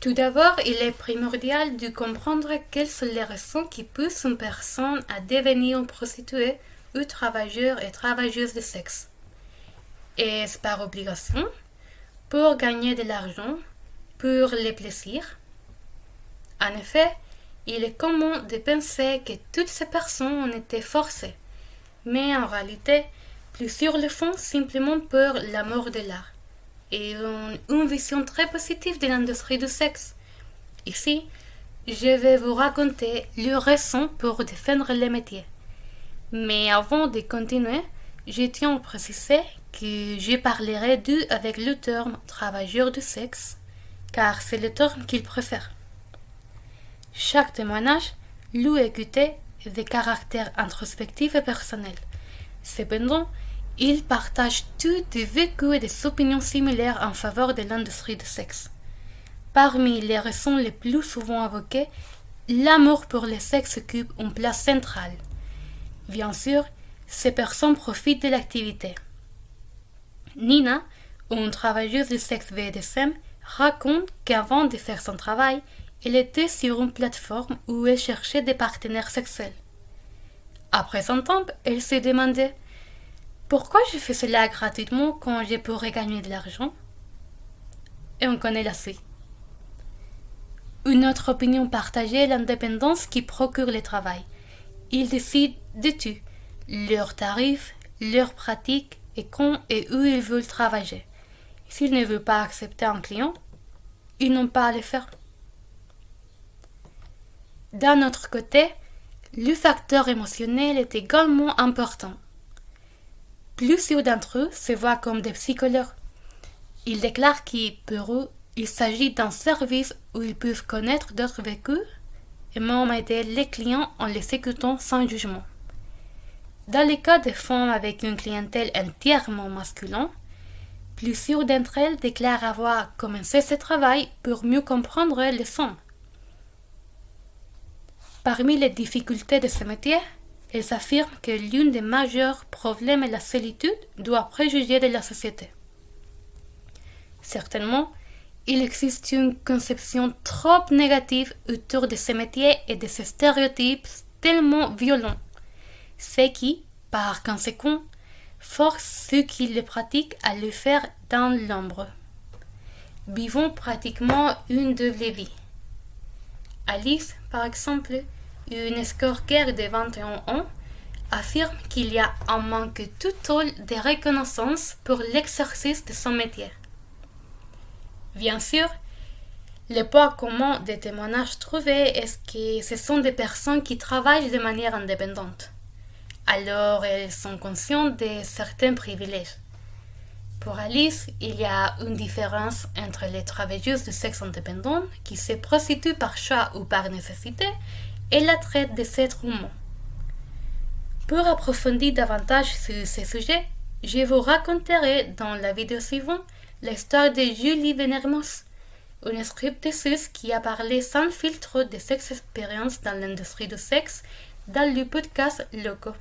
Tout d'abord, il est primordial de comprendre quelles sont les raisons qui poussent une personne à devenir une prostituée ou travailleur et travailleuse de sexe. Est-ce par obligation, pour gagner de l'argent, pour les plaisirs? En effet, il est commun de penser que toutes ces personnes ont été forcées, mais en réalité, plusieurs le font simplement pour l'amour de l'art et ont une vision très positive de l'industrie du sexe. Ici, je vais vous raconter leurs raisons pour défendre le métier. Mais avant de continuer, je tiens à préciser que je parlerai d'eux avec le terme travailleur du sexe, car c'est le terme qu'ils préfèrent. Chaque témoignage lui écouté des caractères introspectifs et personnels. Cependant, ils partagent tous des vécus et des opinions similaires en faveur de l'industrie du sexe. Parmi les raisons les plus souvent évoquées, l'amour pour le sexe occupe une place centrale. Bien sûr, ces personnes profitent de l'activité. Nina, une travailleuse du sexe BDSM, raconte qu'avant de faire son travail, elle était sur une plateforme où elle cherchait des partenaires sexuels. Après son temps, elle se demandait pourquoi je fais cela gratuitement quand je pourrais gagner de l'argent? Et on connaît la suite. Une autre opinion partagée est l'indépendance qui procure le travail. Ils décident de tout, leurs tarifs, leurs pratiques et quand et où ils veulent travailler. S'ils ne veulent pas accepter un client, ils n'ont pas à le faire. D'un autre côté, le facteur émotionnel est également important. Plusieurs d'entre eux se voient comme des psychologues. Ils déclarent que pour eux, il s'agit d'un service où ils peuvent connaître d'autres vécus et même aider les clients en les écoutant sans jugement. Dans le cas des femmes avec une clientèle entièrement masculine, plusieurs d'entre elles déclarent avoir commencé ce travail pour mieux comprendre les hommes. Parmi les difficultés de ce métier, elles affirment que l'un des majeurs problèmes est la solitude due à préjugés de la société. Certainement, il existe une conception trop négative autour de ce métier et de ces stéréotypes tellement violents, ce qui, par conséquent, force ceux qui le pratiquent à le faire dans l'ombre. Vivons pratiquement une double vie. Alice, par exemple, une escortière de 21 ans, affirme qu'il y a un manque total de reconnaissance pour l'exercice de son métier. Bien sûr, le point commun des témoignages trouvés est que ce sont des personnes qui travaillent de manière indépendante. Alors, elles sont conscientes de certains privilèges. Pour Alice, il y a une différence entre les travailleuses de sexe indépendant qui se prostituent par choix ou par nécessité et la traite des êtres humains. Pour approfondir davantage sur ce sujet, je vous raconterai dans la vidéo suivante l'histoire de Julie Venermos, une scripteuse qui a parlé sans filtre de ses expériences dans l'industrie du sexe dans le podcast Loco.